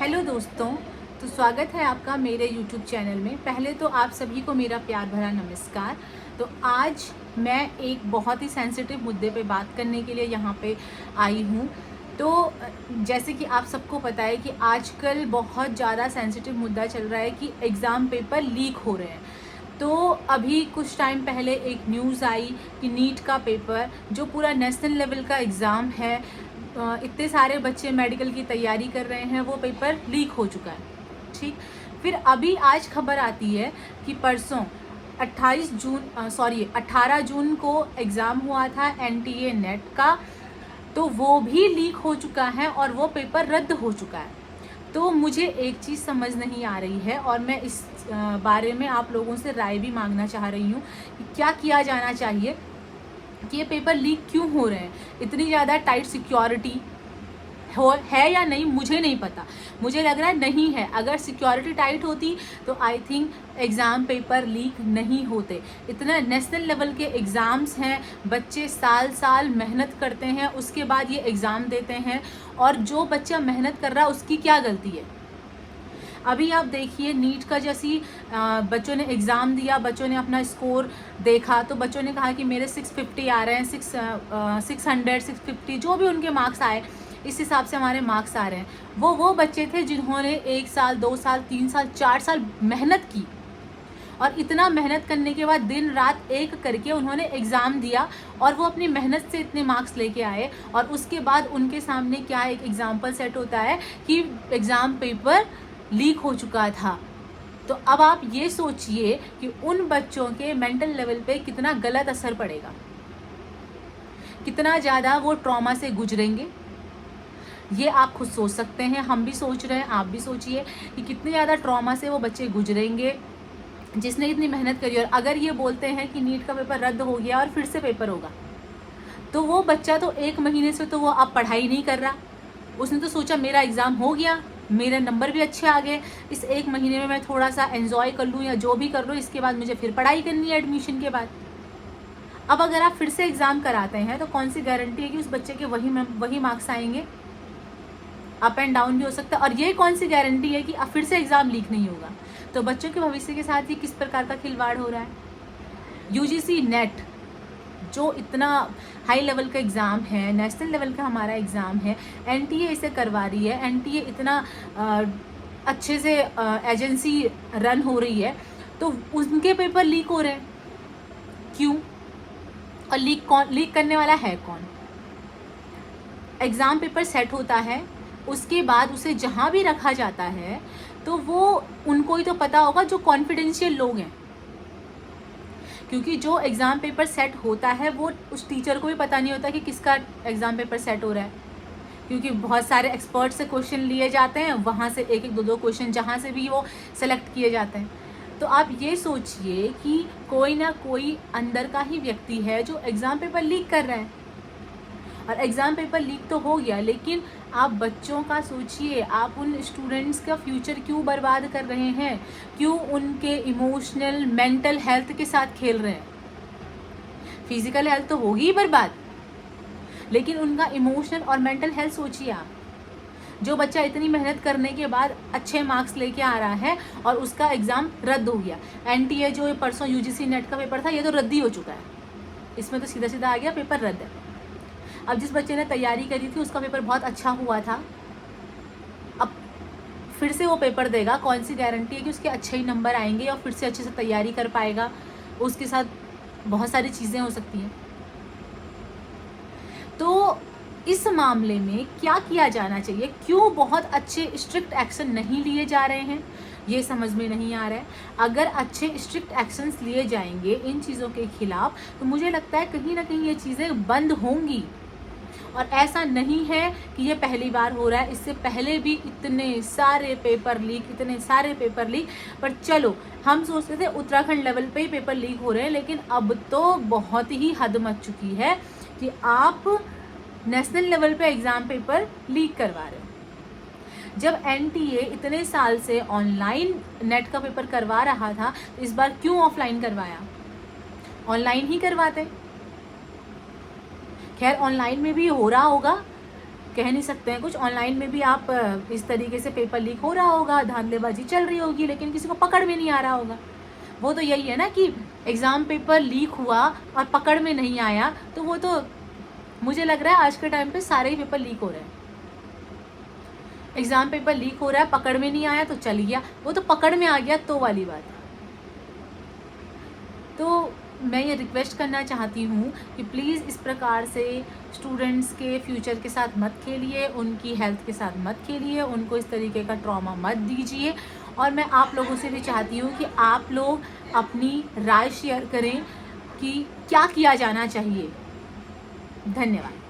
Hello दोस्तों, तो स्वागत है आपका मेरे YouTube चैनल में। पहले तो आप सभी को मेरा प्यार भरा नमस्कार। तो आज मैं एक बहुत ही सेंसिटिव मुद्दे पे बात करने के लिए यहाँ पे आई हूँ। तो जैसे कि आप सबको पता है कि आजकल बहुत ज़्यादा सेंसिटिव मुद्दा चल रहा है कि एग्ज़ाम पेपर लीक हो रहे हैं। तो अभी कुछ टाइम पहले एक न्यूज़ आई कि नीट का पेपर, जो पूरा नेशनल लेवल का एग्ज़ाम है, इतने सारे बच्चे मेडिकल की तैयारी कर रहे हैं, वो पेपर लीक हो चुका है। ठीक, फिर अभी आज खबर आती है कि परसों 18 जून को एग्ज़ाम हुआ था NTA नेट का, तो वो भी लीक हो चुका है और वो पेपर रद्द हो चुका है। तो मुझे एक चीज़ समझ नहीं आ रही है और मैं इस बारे में आप लोगों से राय भी मांगना चाह रही हूँ कि क्या किया जाना चाहिए, कि ये पेपर लीक क्यों हो रहे हैं। इतनी ज़्यादा टाइट सिक्योरिटी है या नहीं मुझे नहीं पता, मुझे लग रहा है नहीं है। अगर सिक्योरिटी टाइट होती तो I think exam paper leak नहीं होते। इतना नेशनल लेवल के एग्ज़ाम्स हैं, बच्चे साल साल मेहनत करते हैं, उसके बाद ये एग्ज़ाम देते हैं, और जो बच्चा मेहनत कर रहा है उसकी क्या गलती है। अभी आप देखिए नीट का जैसी बच्चों ने एग्ज़ाम दिया, बच्चों ने अपना स्कोर देखा, तो बच्चों ने कहा कि मेरे 650 आ रहे हैं, 600 650 जो भी उनके मार्क्स आए, इस हिसाब से हमारे मार्क्स आ रहे हैं। वो बच्चे थे जिन्होंने 1 साल 2 साल 3 साल 4 साल मेहनत की, और इतना मेहनत करने के बाद दिन रात एक करके उन्होंने एग्ज़ाम दिया, और वो अपनी मेहनत से इतने मार्क्स लेके आए, और उसके बाद उनके सामने क्या एक एग्ज़ाम्पल सेट होता है कि एग्ज़ाम पेपर लीक हो चुका था। तो अब आप ये सोचिए कि उन बच्चों के मेंटल लेवल पे कितना गलत असर पड़ेगा, कितना ज़्यादा वो ट्रॉमा से गुजरेंगे। ये आप खुद सोच सकते हैं, हम भी सोच रहे हैं, आप भी सोचिए कि कितने ज़्यादा ट्रॉमा से वो बच्चे गुजरेंगे जिसने इतनी मेहनत करी। और अगर ये बोलते हैं कि नीट का पेपर रद्द हो गया और फिर से पेपर होगा, तो वो बच्चा तो 1 महीने से तो वो अब पढ़ाई नहीं कर रहा। उसने तो सोचा मेरा एग्ज़ाम हो गया, मेरे नंबर भी अच्छे आ गए, इस 1 महीने में मैं थोड़ा सा एंजॉय कर लूँ या जो भी कर लूँ, इसके बाद मुझे फिर पढ़ाई करनी है एडमिशन के बाद। अब अगर आप फिर से एग्ज़ाम कराते हैं तो कौन सी गारंटी है कि उस बच्चे के वही मार्क्स आएंगे। अप एंड डाउन भी हो सकता है, और ये कौन सी गारंटी है कि अब फिर से एग्ज़ाम लीक नहीं होगा। तो बच्चों के भविष्य के साथ ही किस प्रकार का खिलवाड़ हो रहा है। UGC नेट जो इतना हाई लेवल का एग्ज़ाम है, नेशनल लेवल का हमारा एग्ज़ाम है, NTA इसे करवा रही है। NTA इतना अच्छे से एजेंसी रन हो रही है, तो उनके पेपर लीक हो रहे हैं क्यों? और लीक करने वाला है कौन? एग्ज़ाम पेपर सेट होता है, उसके बाद उसे जहाँ भी रखा जाता है तो वो उनको ही तो पता होगा, जो कॉन्फिडेंशियल लोग हैं। क्योंकि जो एग्ज़ाम पेपर सेट होता है वो उस टीचर को भी पता नहीं होता कि किसका एग्ज़ाम पेपर सेट हो रहा है, क्योंकि बहुत सारे एक्सपर्ट से क्वेश्चन लिए जाते हैं, वहाँ से एक एक दो दो क्वेश्चन जहाँ से भी वो सेलेक्ट किए जाते हैं। तो आप ये सोचिए कि कोई ना कोई अंदर का ही व्यक्ति है जो एग्ज़ाम पेपर लीक कर रहा है। और एग्ज़ाम पेपर लीक तो हो गया, लेकिन आप बच्चों का सोचिए, आप उन स्टूडेंट्स का फ्यूचर क्यों बर्बाद कर रहे हैं, क्यों उनके इमोशनल मेंटल हेल्थ के साथ खेल रहे हैं। फिजिकल हेल्थ तो होगी ही बर्बाद, लेकिन उनका इमोशनल और मेंटल हेल्थ सोचिए आप। जो बच्चा इतनी मेहनत करने के बाद अच्छे मार्क्स लेके आ रहा है और उसका एग्ज़ाम रद्द हो गया। NTA जो परसों UGC नेट का पेपर था, ये तो रद्द ही हो चुका है, इसमें तो सीधा सीधा आ गया पेपर रद्द है। अब जिस बच्चे ने तैयारी करी थी उसका पेपर बहुत अच्छा हुआ था, अब फिर से वो पेपर देगा, कौन सी गारंटी है कि उसके अच्छे ही नंबर आएंगे और फिर से अच्छे से तैयारी कर पाएगा। उसके साथ बहुत सारी चीज़ें हो सकती हैं। तो इस मामले में क्या किया जाना चाहिए, क्यों बहुत अच्छे स्ट्रिक्ट एक्शन नहीं लिए जा रहे हैं, ये समझ में नहीं आ रहा है। अगर अच्छे स्ट्रिक्ट एक्शंस लिए जाएंगे इन चीज़ों के खिलाफ, तो मुझे लगता है कहीं ना कहीं ये चीज़ें बंद होंगी। और ऐसा नहीं है कि ये पहली बार हो रहा है, इससे पहले भी इतने सारे पेपर लीक, पर चलो हम सोचते थे उत्तराखंड लेवल पे ही पेपर लीक हो रहे हैं, लेकिन अब तो बहुत ही हद मच चुकी है कि आप नेशनल लेवल पे एग्ज़ाम पेपर लीक करवा रहे हो। जब NTA इतने साल से ऑनलाइन नेट का पेपर करवा रहा था, तो इस बार क्यों ऑफलाइन करवाया? ऑनलाइन ही करवाते। खैर ऑनलाइन में भी हो रहा होगा, कह नहीं सकते हैं कुछ। ऑनलाइन में भी आप इस तरीके से पेपर लीक हो रहा होगा, धांधलेबाजी चल रही होगी, लेकिन किसी को पकड़ में नहीं आ रहा होगा। वो तो यही है ना कि एग्ज़ाम पेपर लीक हुआ और पकड़ में नहीं आया, तो वो तो मुझे लग रहा है आज के टाइम पे सारे ही पेपर लीक हो रहे हैं। एग्ज़ाम पेपर लीक हो रहा है, पकड़ में नहीं आया तो चल गया, वो तो पकड़ में आ गया तो वाली बात है। तो मैं ये रिक्वेस्ट करना चाहती हूँ कि प्लीज़ इस प्रकार से स्टूडेंट्स के फ्यूचर के साथ मत खेलिए, उनकी हेल्थ के साथ मत खेलिए, उनको इस तरीके का ट्रॉमा मत दीजिए। और मैं आप लोगों से भी चाहती हूँ कि आप लोग अपनी राय शेयर करें कि क्या किया जाना चाहिए। धन्यवाद।